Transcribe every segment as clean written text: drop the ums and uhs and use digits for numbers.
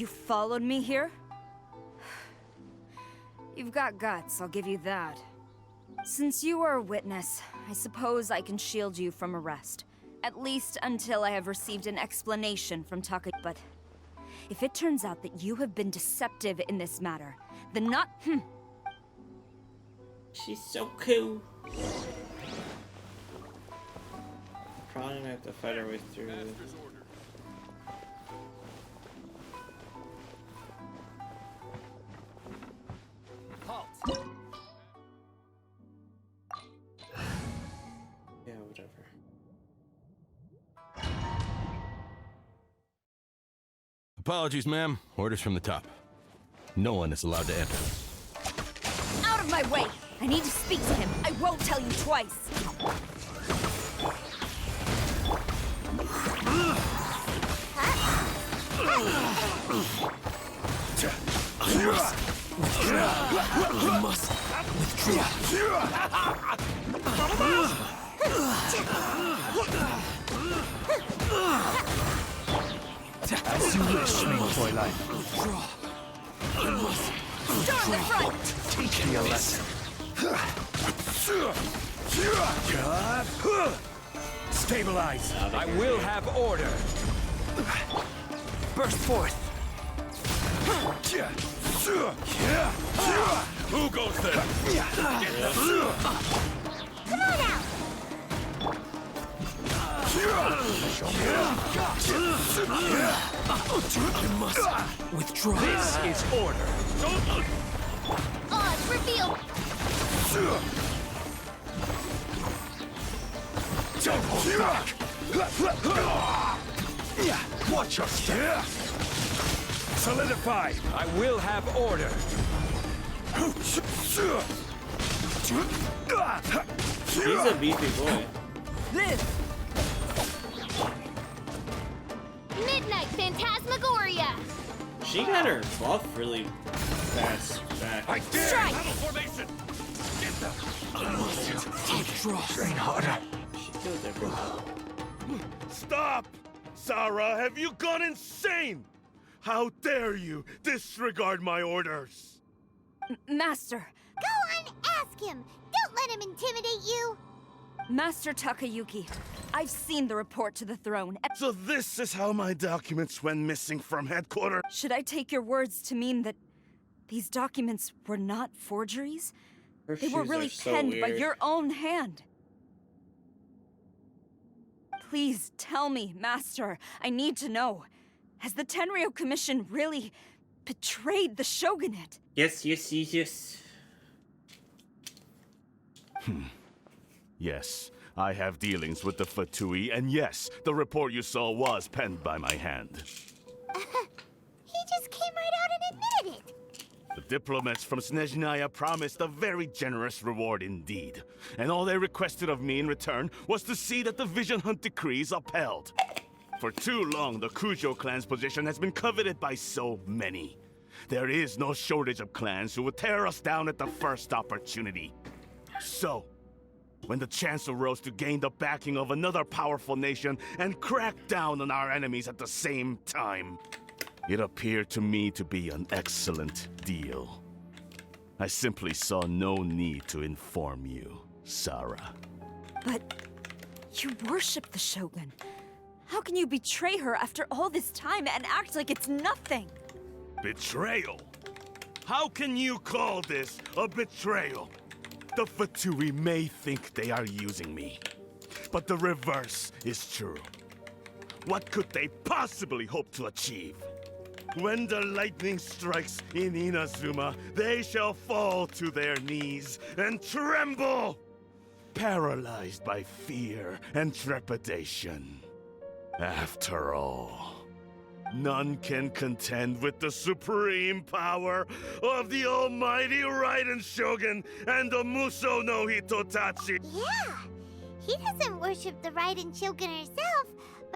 You followed me here? You've got guts, I'll give you that. Since you are a witness, I suppose I can shield you from arrest. At least until I have received an explanation from Taka. But if it turns out that you have been deceptive in this matter, then not— She's so cool. Probably gonna have to fight our way through. Yeah, whatever. Apologies, ma'am. Orders from the top. No one is allowed to enter. Out of my way! I need to speak to him. I won't tell you twice. You must withdraw. As you wish, main Twilight. You must Storm the front! teach me a lesson. Stabilize. I will have order. Burst forth. Who goes there? Come on out! You must withdraw. This is order. Oz revealed! Don't hold back. Watch your step. Solidify. I will have order. He's a beefy boy. Live! Midnight Phantasmagoria! She got her buff really fast back. I dare. Strike! Formation. Withdraw. Train harder. She killed everyone. Stop! Sarah, have you gone insane? How dare you disregard my orders? Master! Go on, ask him! Don't let him intimidate you! Master Takayuki, I've seen the report to the throne. So this is how my documents went missing from headquarters? Should I take your words to mean that these documents were not forgeries? Her They were shoes really are so penned by weird. your own hand. Please tell me, Master. I need to know. Has the Tenryo Commission really betrayed the Shogunate? Yes, yes, yes, yes. Yes, I have dealings with the Fatui, and yes, the report you saw was penned by my hand. He just came right out and admitted it! The diplomats from Snezhnaya promised a very generous reward indeed, and all they requested of me in return was to see that the Vision Hunt decrees upheld. For too long, the Kujo clan's position has been coveted by so many. There is no shortage of clans who would tear us down at the first opportunity. So, when the chance arose to gain the backing of another powerful nation and crack down on our enemies at the same time, it appeared to me to be an excellent deal. I simply saw no need to inform you, Sarah. But you worship the Shogun. How can you betray her after all this time and act like it's nothing? Betrayal? How can you call this a betrayal? The Fatui may think they are using me, but the reverse is true. What could they possibly hope to achieve? When the lightning strikes in Inazuma, they shall fall to their knees and tremble, paralyzed by fear and trepidation. After all, none can contend with the supreme power of the almighty Raiden Shogun and the Muso no Hitotachi. Yeah! He doesn't worship the Raiden Shogun herself,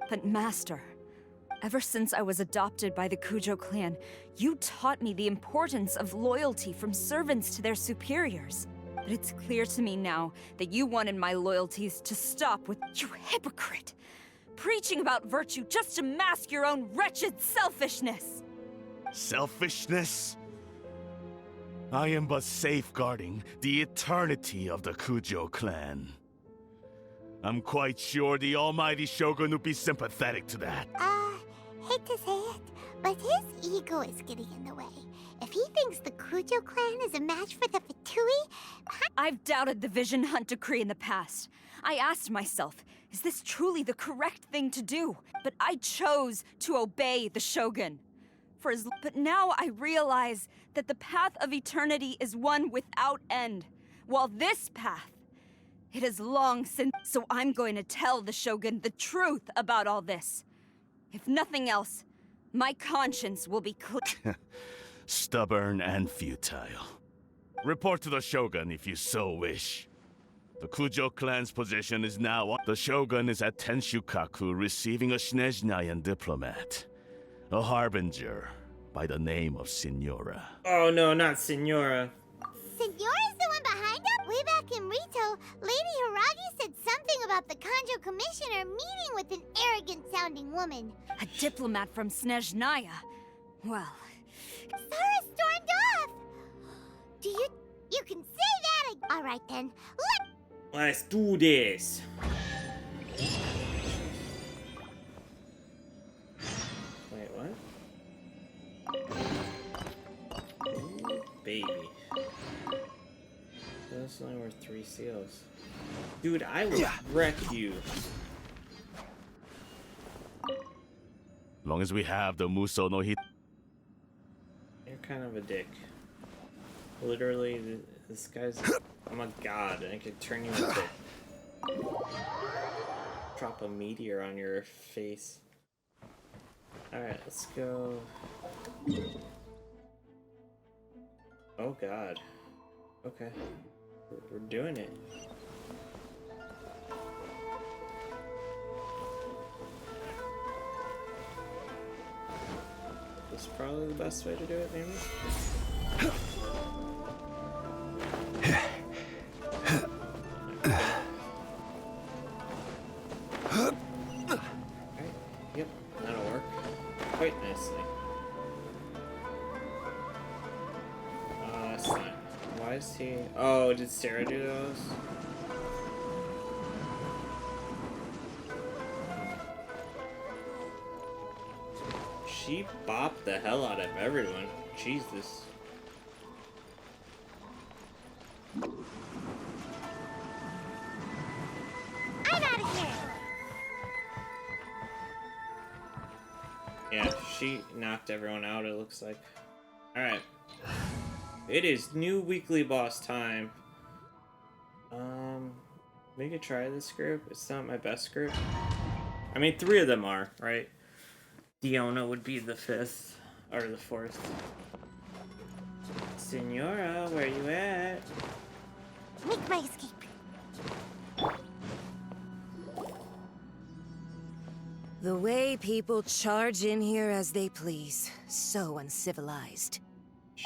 But Master, ever since I was adopted by the Kujo clan, you taught me the importance of loyalty from servants to their superiors. But it's clear to me now that you wanted my loyalties to stop with you hypocrite, preaching about virtue just to mask your own wretched selfishness. Selfishness? I am but safeguarding the eternity of the Kujo clan. I'm quite sure the almighty Shogun would be sympathetic to that. Hate to say it, but his ego is getting in the way. If he thinks the Kujo clan is a match for the Fatui, I've doubted the Vision Hunt decree in the past. I asked myself, is this truly the correct thing to do? But I chose to obey the Shogun. But now I realize that the path of eternity is one without end, while this path, it is long since. So I'm going to tell the Shogun the truth about all this. If nothing else, my conscience will be clear. Stubborn and futile. Report to the Shogun if you so wish. The Kujo clan's position is now. The Shogun is at Tenshukaku receiving a Snezhnayan diplomat. A harbinger by the name of Signora. Oh no, not Senora. Signora's the one behind us? Way back in Rito, Lady Hiragi said something about the Kanjo Commissioner meeting with an arrogant-sounding woman. A diplomat from Snezhnaya. Well, Sara stormed off! You can say that Alright then, Let's do this. Wait, what? Ooh, baby. That's only worth 3 seals. Dude, I will wreck you. Long as we have the Muso no Hit. You're kind of a dick. Literally, this guy's... I'm a god, and I could turn you into... Drop a meteor on your face. Alright, let's go... Oh god. Okay. We're doing it. This is probably the best way to do it, maybe? Alright, yep, that'll work quite nicely. That's not... Why is he... Oh, did Sarah do those? She bopped the hell out of everyone. Jesus. I'm out of here! Yeah, she knocked everyone out, it looks like. Alright. It is new weekly boss time. We could try this group. It's not my best group. I mean, 3 of them are, right? Diona would be the 5th, or the 4th. Senora, where you at? Make my escape. The way people charge in here as they please. So uncivilized.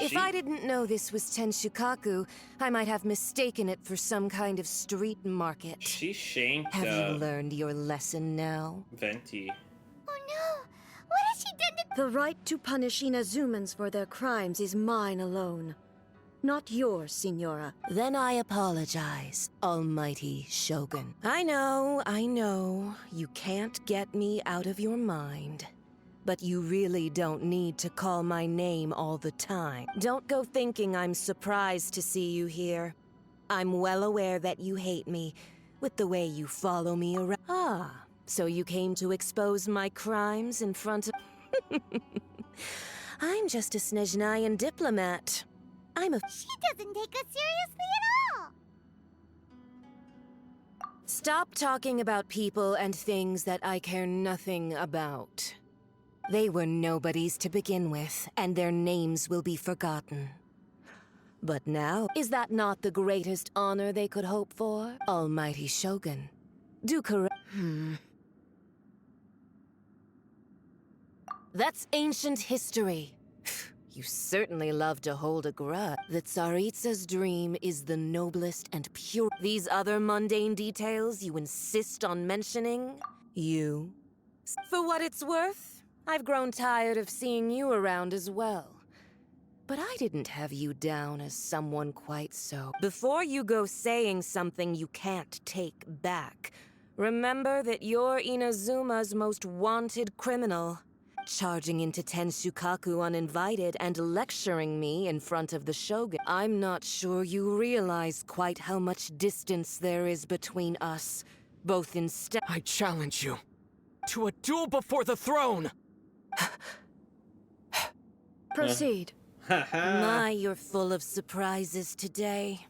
If I didn't know this was Tenshukaku, I might have mistaken it for some kind of street market. She shanked, Have you learned your lesson now? Venti. Oh no! What has she done to— The right to punish Inazumans for their crimes is mine alone. Not yours, Signora. Then I apologize, Almighty Shogun. I know. You can't get me out of your mind. But you really don't need to call my name all the time. Don't go thinking I'm surprised to see you here. I'm well aware that you hate me, with the way you follow me around. Ah, so you came to expose my crimes in front of... I'm just a Snezhnayan diplomat. She doesn't take us seriously at all! Stop talking about people and things that I care nothing about. They were nobodies to begin with, and their names will be forgotten. But now, is that not the greatest honor they could hope for? Almighty Shogun. Do correct. That's ancient history. You certainly love to hold a grudge. The Tsaritsa's dream is the noblest and pure. These other mundane details you insist on mentioning? For what it's worth, I've grown tired of seeing you around as well. But I didn't have you down as someone quite so. Before you go saying something you can't take back, remember that you're Inazuma's most wanted criminal. Charging into Tenshukaku uninvited and lecturing me in front of the Shogun. I'm not sure you realize quite how much distance there is between us, both in I challenge you to a duel before the throne! Proceed. My, you're full of surprises today.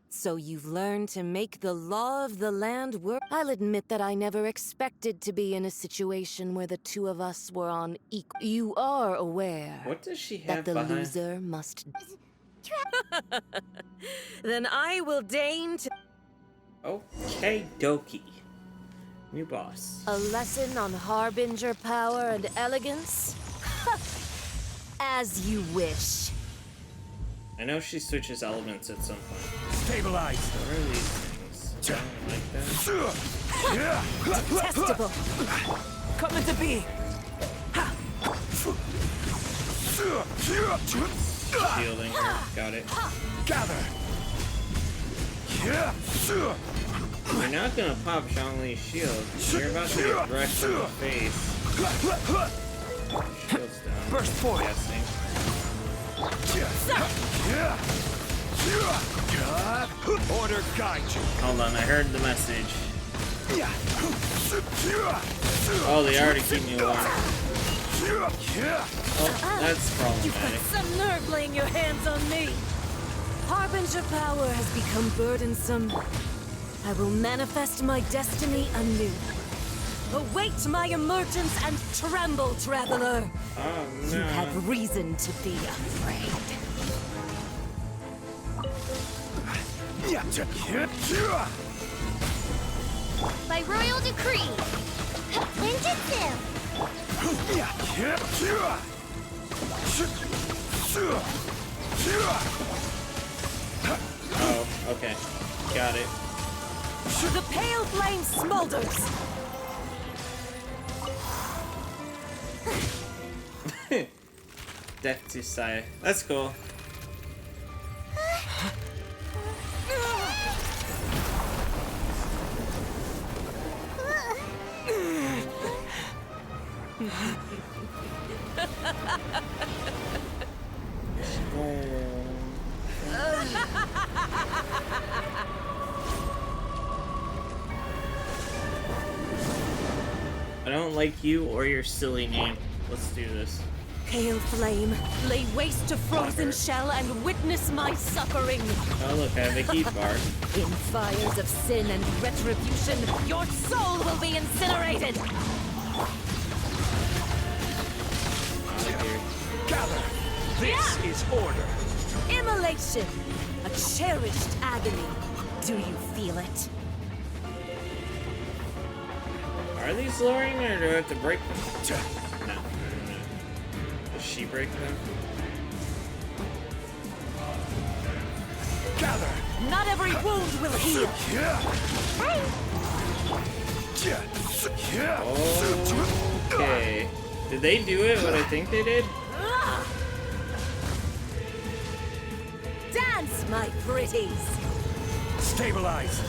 So you've learned to make the law of the land work? I'll admit that I never expected to be in a situation where the two of us were on equal. You are aware What does she have that the behind? loser must... Then I will deign to... Okay, dokie. New boss. A lesson on harbinger power and elegance? As you wish. I know she switches elements at some point. Stabilize! What are these things? I don't like them. Detestable. Coming to be! Shielding her. Got it. Gather! You're not gonna pop Zhongli's shield. You're about to get wrecked in the face. Shield's down. Burst forth. Guessing. Order guide you! Hold on, I heard the message. Oh, they already keep me warm. Oh, that's problematic. Some nerve laying your hands on me. Harbinger power has become burdensome. I will manifest my destiny anew. Await my emergence and tremble, traveler. Oh, You no. have reason to be afraid. By royal decree. Ninjutsu. Oh, okay. Got it. The pale flame smolders. Death to Saya. That's cool. I don't like you or your silly name. Let's do this. Pale flame, lay waste to frozen shell and witness my suffering. Oh look, I have a heat bar. In fires of sin and retribution, your soul will be incinerated. Out of here. Gather! This is order! Immolation, a cherished agony. Do you feel it? Are these lowering or do I have to break them? No. Does she break them? Gather! Not every wound will heal. Okay. Did they do it what I think they did? Dance, my pretties. Stabilize!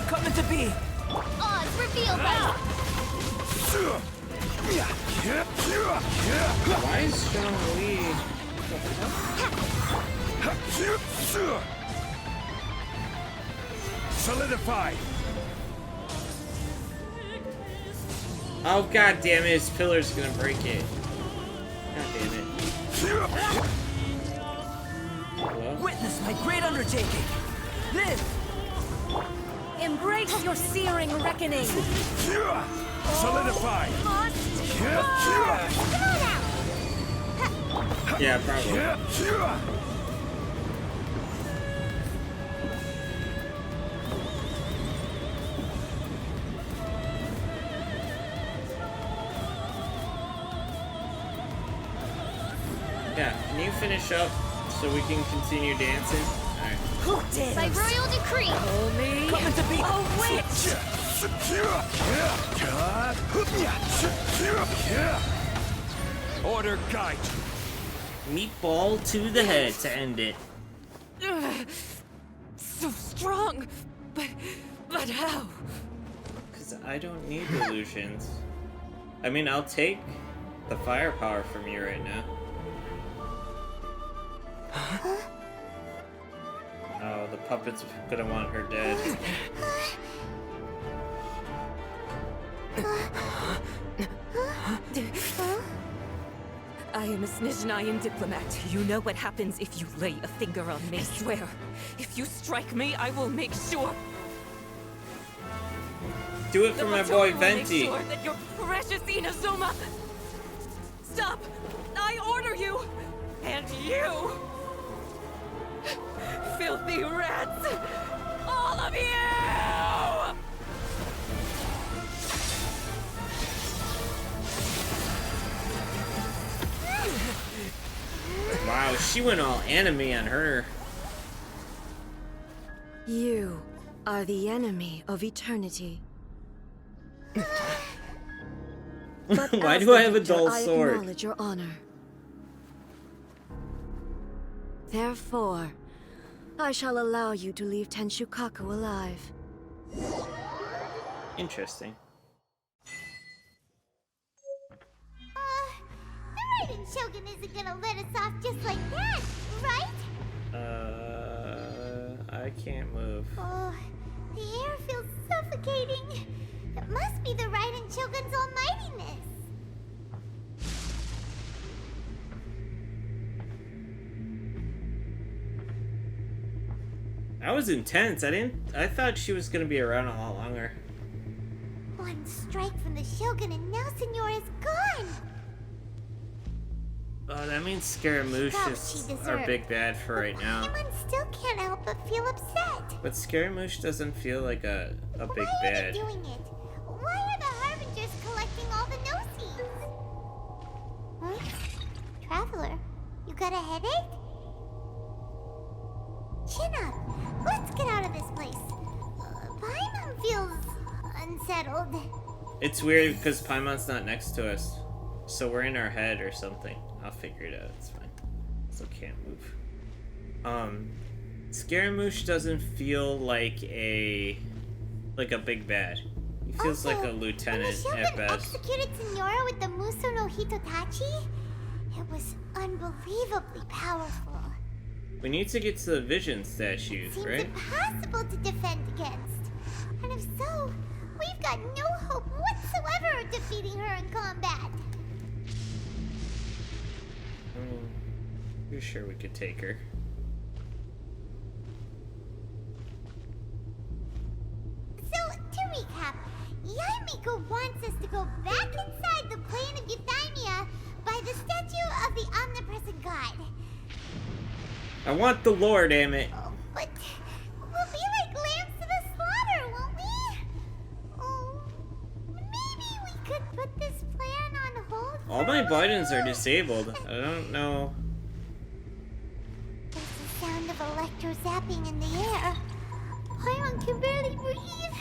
Coming to be! Oz revealed by Why is Zhongli? Solidify! Oh god damn it, his pillar's gonna break it. God damn it. Hello? Witness my great undertaking! Live! Embrace your searing reckoning. Solidify! Yeah, probably. Yeah, can you finish up so we can continue dancing? Alright. Who did? by royal decree. Call me Coming to be! a witch. Order guide. Meatball to the head to end it. So strong, but how? Because I don't need illusions. I mean, I'll take the firepower from you right now. Oh, the puppet's gonna want her dead. I am a Snezhnayan diplomat. You know what happens if you lay a finger on me. I swear, if you strike me, I will make sure. Do it for my boy Venti. Make sure that your precious Inazuma. Stop! I order you, and you, filthy rats, all of you! Wow, she went all anime on her. You are the enemy of eternity. But Why as do the I have a victor, dull I sword? acknowledge your honor. Therefore, I shall allow you to leave Tenshukaku alive. Interesting. The Raiden Shogun isn't gonna let us off just like that, right? I can't move. Oh, the air feels suffocating. It must be the Raiden Shogun's almightiness. That was intense. I thought she was gonna be around a lot longer. One strike from the Shogun and now Senora is gone. Oh, that means Scaramouche is our big bad for right now. Paimon still can't help but feel upset. But Scaramouche doesn't feel like a big Why bad. are they doing it? Why are the Harbingers collecting all the no-seeds? Huh? Traveler, you got a headache? Chin up. Let's get out of this place. Paimon feels unsettled. It's weird because Paimon's not next to us. So we're in our head or something. I'll figure it out. It's fine. Still can't move. Scaramouche doesn't feel like a big bad. He feels like a lieutenant when the at Shogun best. executed Senora with the Muso no Hitotachi, it was unbelievably powerful. We need to get to the vision statues, Seems right? impossible to defend against. And if so, we've got no hope whatsoever of defeating her in combat. Pretty sure we could take her. So, to recap, Yaimiko wants us to go back inside the plane of Euthymia by the statue of the omnipresent god. I want the lore, damn it. Oh, but we'll be like lambs to the slaughter, won't we? Oh, maybe we could put this plan on hold. All my buttons are disabled. I don't know. There's the sound of electro zapping in the air. Paimon can barely breathe.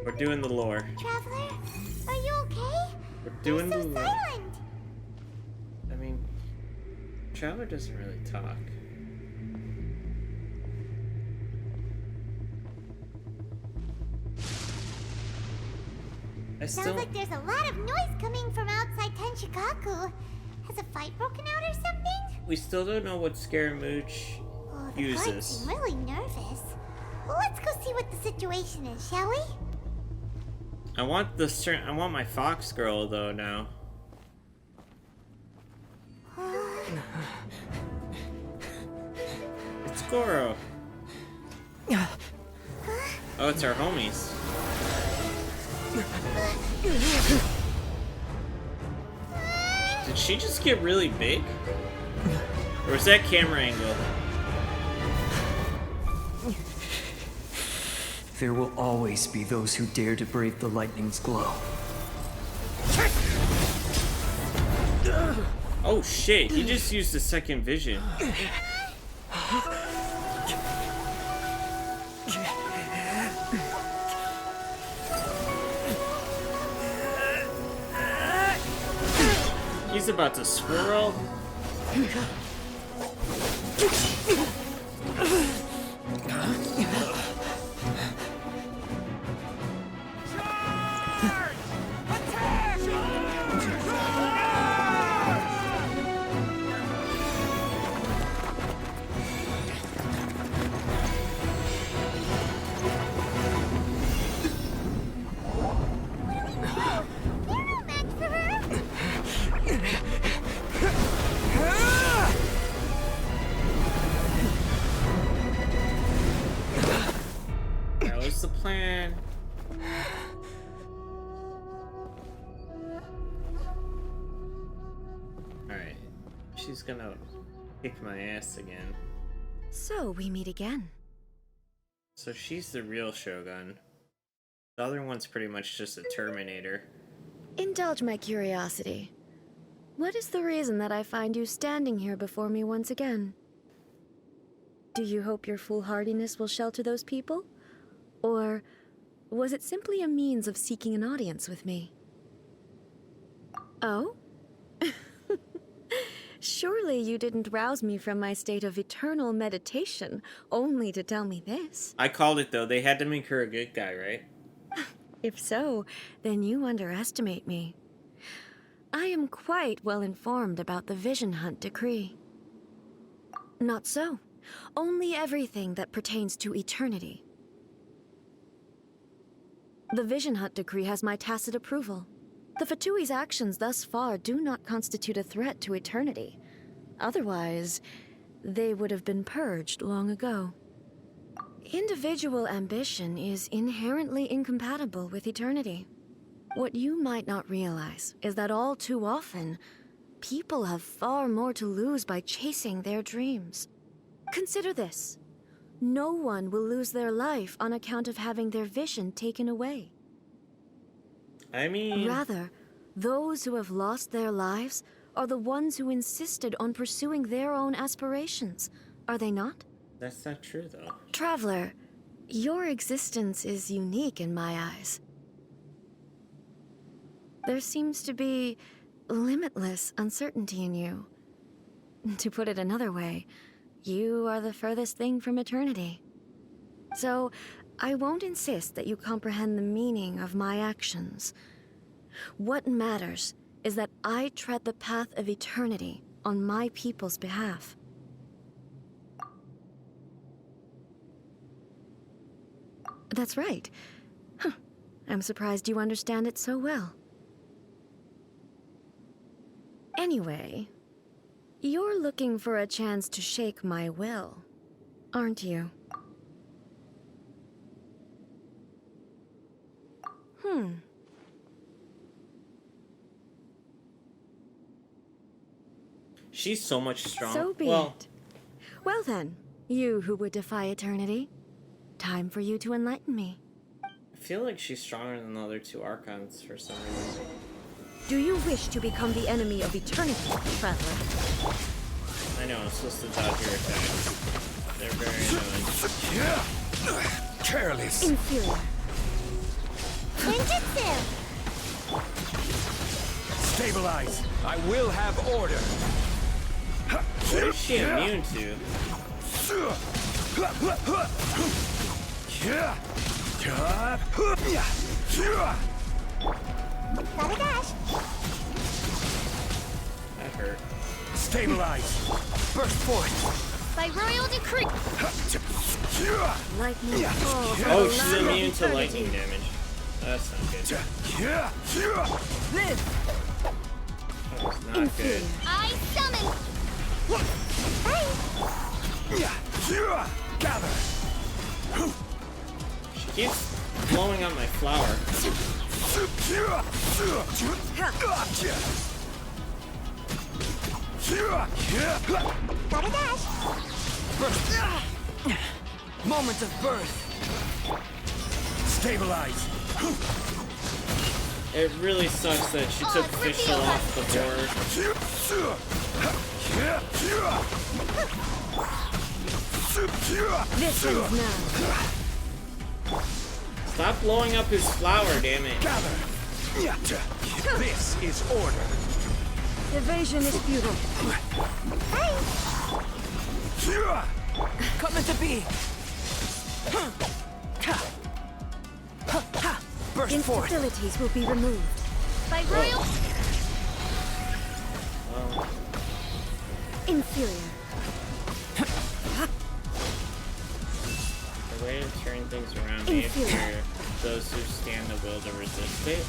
We're doing the lore. Traveler, are you okay? We're doing You're the so lore. silent. I mean, Traveler doesn't really talk. Sounds like there's a lot of noise coming from outside Tenshukaku. Has a fight broken out or something? We still don't know what Scaramouche Oh, the guards uses. seem really nervous. Well, let's go see what the situation is, shall we? I want my fox girl though now. It's Goro. Oh, it's our homies. Did she just get really big? Or was that camera angle? There will always be those who dare to brave the lightning's glow. Oh shit, he just used the second vision. about to swirl. That was the plan. Alright. She's gonna kick my ass again. So we meet again. So she's the real Shogun. The other one's pretty much just a Terminator. Indulge my curiosity. What is the reason that I find you standing here before me once again? Do you hope your foolhardiness will shelter those people? Or was it simply a means of seeking an audience with me? Oh? Surely you didn't rouse me from my state of eternal meditation only to tell me this. I called it though. They had to make her a good guy, right? If so, then you underestimate me. I am quite well informed about the Vision Hunt decree. Not so. Only everything that pertains to eternity. The Vision Hunt decree has my tacit approval. The Fatui's actions thus far do not constitute a threat to eternity. Otherwise, they would have been purged long ago. Individual ambition is inherently incompatible with eternity. What you might not realize is that all too often, people have far more to lose by chasing their dreams. Consider this. No one will lose their life on account of having their vision taken away. I mean... Rather, those who have lost their lives are the ones who insisted on pursuing their own aspirations, are they not? That's not true, though. Traveler, your existence is unique in my eyes. There seems to be limitless uncertainty in you. To put it another way, you are the furthest thing from eternity. So, I won't insist that you comprehend the meaning of my actions. What matters is that I tread the path of eternity on my people's behalf. That's right. Huh. I'm surprised you understand it so well. Anyway, you're looking for a chance to shake my will, aren't you? She's so much stronger. So be it. Well then, you who would defy eternity, time for you to enlighten me. I feel like she's stronger than the other two Archons for some reason. Do you wish to become the enemy of eternity, traveler? I know, I'm supposed to dodge your attacks. They're very annoying. Careless. Inferior. Ninjutsu! Stabilize. I will have order. What is she immune to? That hurt. Stabilize. Burst forth. By royal decree! Lightning. Oh, she's immune to lightning damage. That's not good. Live. That was not good. I summon! Gather. She keeps blowing up my flower. Gotta dash! Moment of birth. Stabilize. It really sucks that she took Fischl off before. This ends now. Stop blowing up his flower, damn it. Gather. This is order. Evasion is futile. Come into being! Burst forth! Instabilities will be removed. By royal... Well, Inferior. the way to turn things around me if you're those who stand the will to resist it.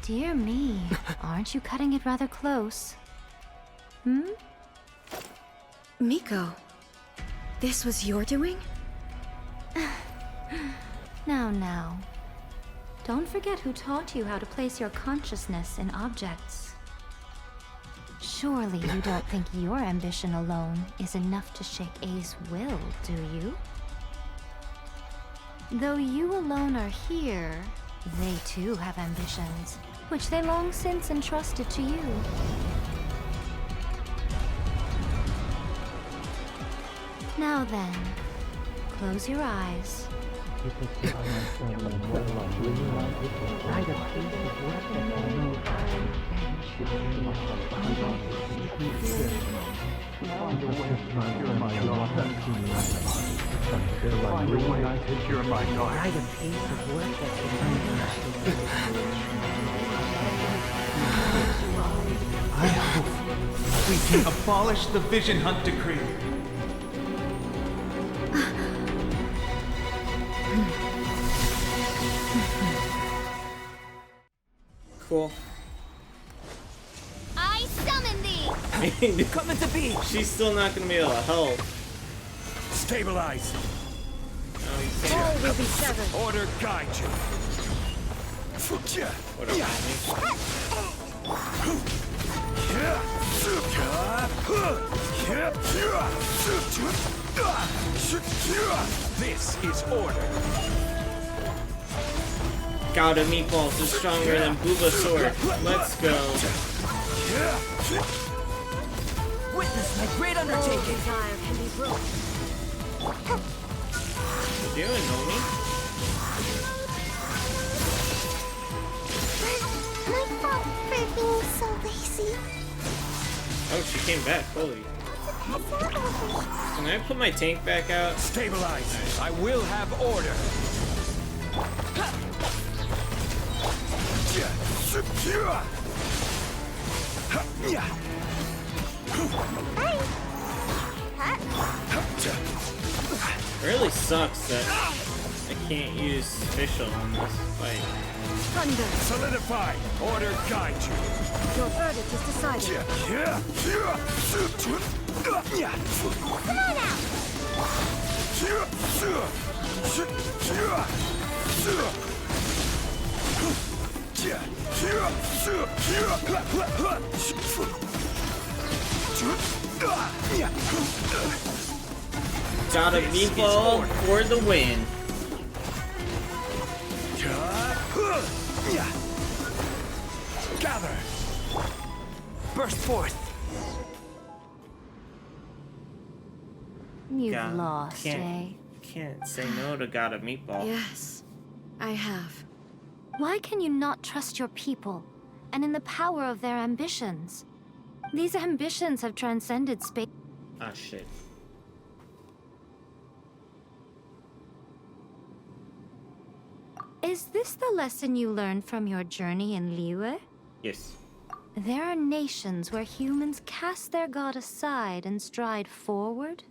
Dear me, aren't you cutting it rather close? Miko, this was your doing? Now. Don't forget who taught you how to place your consciousness in objects. Surely you don't think your ambition alone is enough to shake A's will, do you? Though you alone are here, they too have ambitions, which they long since entrusted to you. Now then, close your eyes. I hope we can abolish the Vision Hunt Decree. Cool. I summon thee! Come into being! She's still not gonna be able to help. Stabilize. No, you can't. All will be severed. Order guide you. Whatever, homie. This is order. God of Meatballs is stronger than Bulbasaur. Let's go. Witness my great undertaking! Desire can be broken. What you doing, homie? My fault for being so lazy. Oh, she came back. Holy. Can I put my tank back out? Stabilize. I will have order. It really sucks that I can't use official on this fight. Thunder. Solidify. Order guide you. Your verdict is decided. Come on out! God of Meatball for the win. Gather. Burst forth! You've God, lost, eh? Can't say no to God of Meatball. Yes, I have. Why can you not trust your people, and in the power of their ambitions? These ambitions have transcended space. Ah, shit. Is this the lesson you learned from your journey in Liyue? Yes. There are nations where humans cast their god aside and stride forward.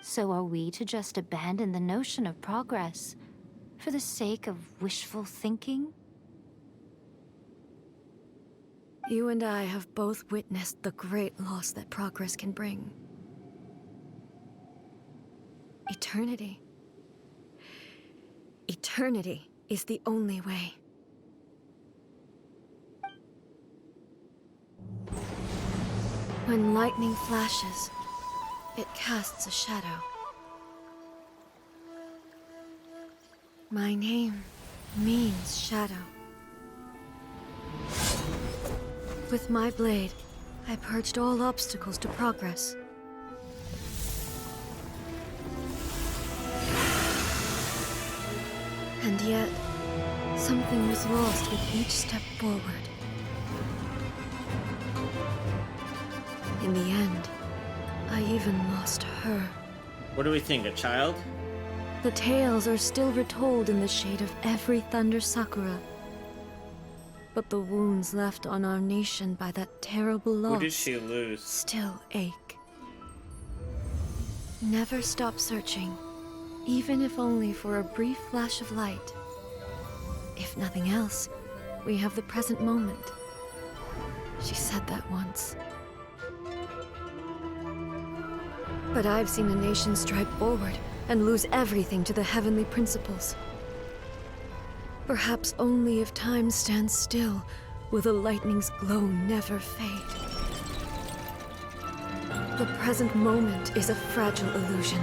So are we to just abandon the notion of progress for the sake of wishful thinking? You and I have both witnessed the great loss that progress can bring. Eternity. Eternity is the only way. When lightning flashes, it casts a shadow. My name means shadow. With my blade, I purged all obstacles to progress. And yet, something was lost with each step forward. In the end, I even lost her. What do we think, a child? The tales are still retold in the shade of every Thunder Sakura. But the wounds left on our nation by that terrible loss Who did she lose? still ache. Never stop searching, even if only for a brief flash of light. If nothing else, we have the present moment. She said that once. But I've seen a nation strike forward and lose everything to the heavenly principles. Perhaps only if time stands still will the lightning's glow never fade. The present moment is a fragile illusion.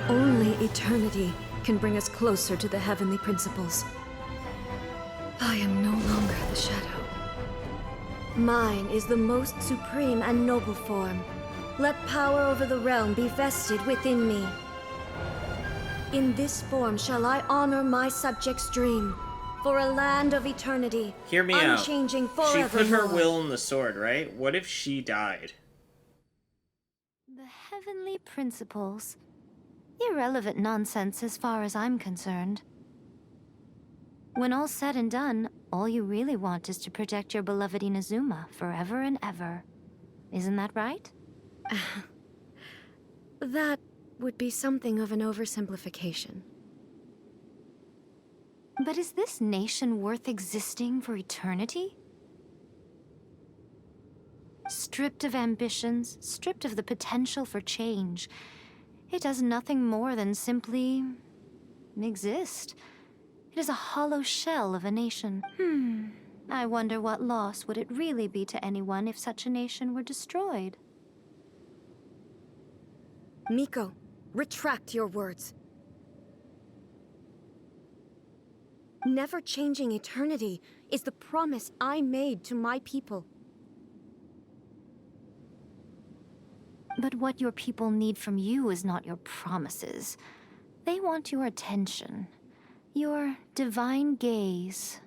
Only eternity can bring us closer to the heavenly principles. I am no longer the shadow. Mine is the most supreme and noble form. Let power over the realm be vested within me. In this form shall I honor my subject's dream, for a land of eternity, Hear me out. unchanging She forevermore. put her will in the sword, right? What if she died? The heavenly principles. Irrelevant nonsense as far as I'm concerned. When all's said and done, all you really want is to protect your beloved Inazuma forever and ever. Isn't that right? That would be something of an oversimplification. But is this nation worth existing for eternity? Stripped of ambitions, stripped of the potential for change, it does nothing more than simply exist. It is a hollow shell of a nation. I wonder what loss would it really be to anyone if such a nation were destroyed? Miko, retract your words. Never changing eternity is the promise I made to my people. But what your people need from you is not your promises. They want your attention, your divine gaze.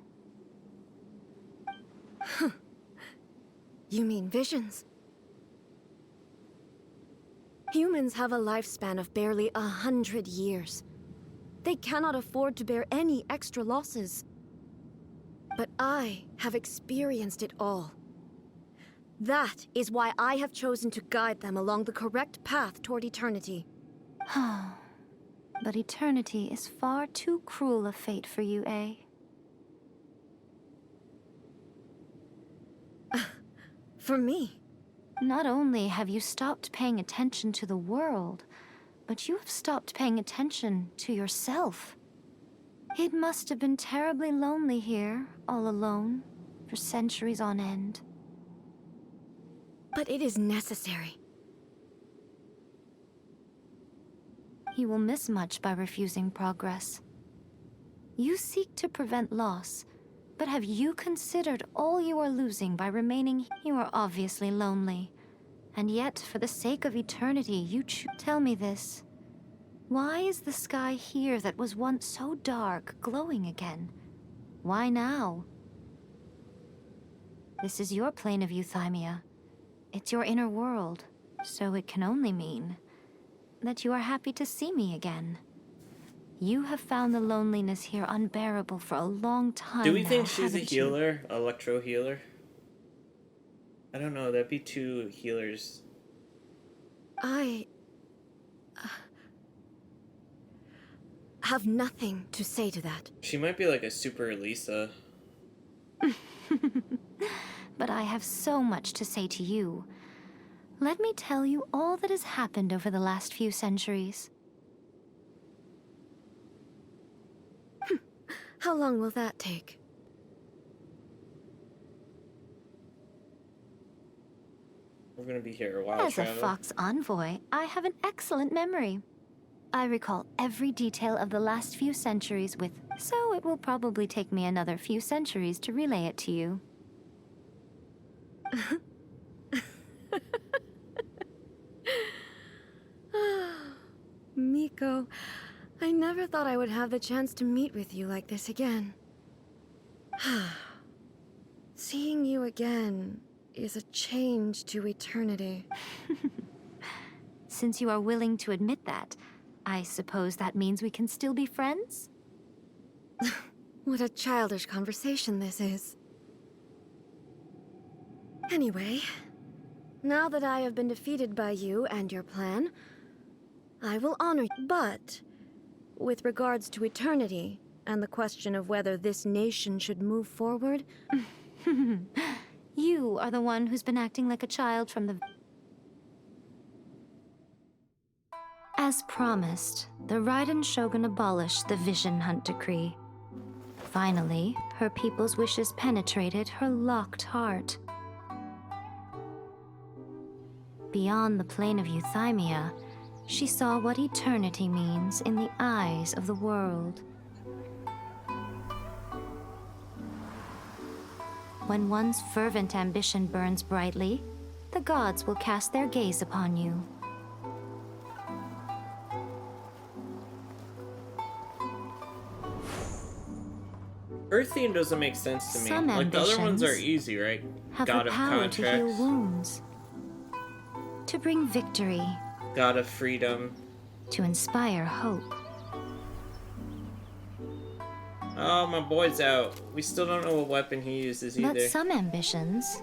You mean visions? Humans have a lifespan of barely 100 years. They cannot afford to bear any extra losses. But I have experienced it all. That is why I have chosen to guide them along the correct path toward eternity. But eternity is far too cruel a fate for you, eh? For me? Not only have you stopped paying attention to the world, but you have stopped paying attention to yourself. It must have been terribly lonely here, all alone, for centuries on end. But it is necessary. You will miss much by refusing progress. You seek to prevent loss, but have you considered all you are losing by remaining? You are obviously lonely. And yet, for the sake of eternity, you choose. Tell me this. Why is the sky here that was once so dark glowing again? Why now? This is your plane of euthymia. It's your inner world, so it can only mean that you are happy to see me again. You have found the loneliness here unbearable for a long time. Do we now, think she's a haven't you? healer? Electro healer? I don't know, that'd be two healers. I have nothing to say to that. She might be like a super Lisa. but I have so much to say to you. Let me tell you all that has happened over the last few centuries. How long will that take? We're gonna be here a while, As a Fox envoy, I have an excellent memory. I recall every detail of the last few centuries so it will probably take me another few centuries to relay it to you. Miko, I never thought I would have the chance to meet with you like this again. Seeing you again is a change to eternity. Since you are willing to admit that, I suppose that means we can still be friends? What a childish conversation this is. Anyway, now that I have been defeated by you and your plan, I will honor you. But with regards to eternity and the question of whether this nation should move forward... You are the one who's been acting like a child from the... As promised, the Raiden Shogun abolished the Vision Hunt Decree. Finally, her people's wishes penetrated her locked heart. Beyond the plane of Euthymia, she saw what eternity means in the eyes of the world. When one's fervent ambition burns brightly, the gods will cast their gaze upon you. Earth theme doesn't make sense to me. Some Like, the other ones are ambitions easy, right? Have God the of power to heal contracts, wounds, to bring victory, God of freedom. to inspire hope. Oh, my boy's out. We still don't know what weapon he uses either. But some ambitions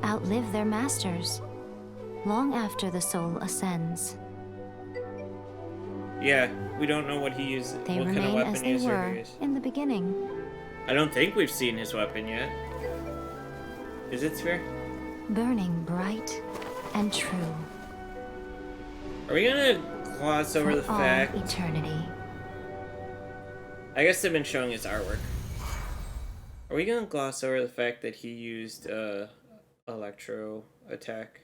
outlive their masters, long after the soul ascends. Yeah, we don't know what he uses. They what kind of remain weapon as they user were he is. in the beginning. I don't think we've seen his weapon yet. Is it Sphere? Burning bright and true. Are we gonna gloss over the for all fact? eternity. I guess they've been showing his artwork. Are we gonna gloss over the fact that he used electro attack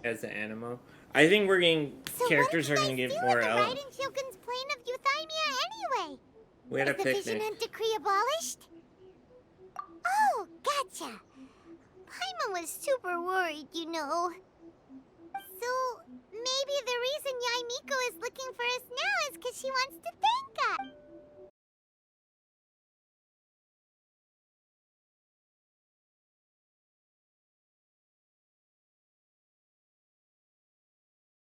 as the animo? I think we're getting characters are gonna get more out. Raiden Shogun's plane of Euthymia anyway. We had a Is the Vision picnic. Hunt Decree abolished? Oh, gotcha. Paimon was super worried, you know. So, maybe the reason Yaimiko is looking for us now is because she wants to thank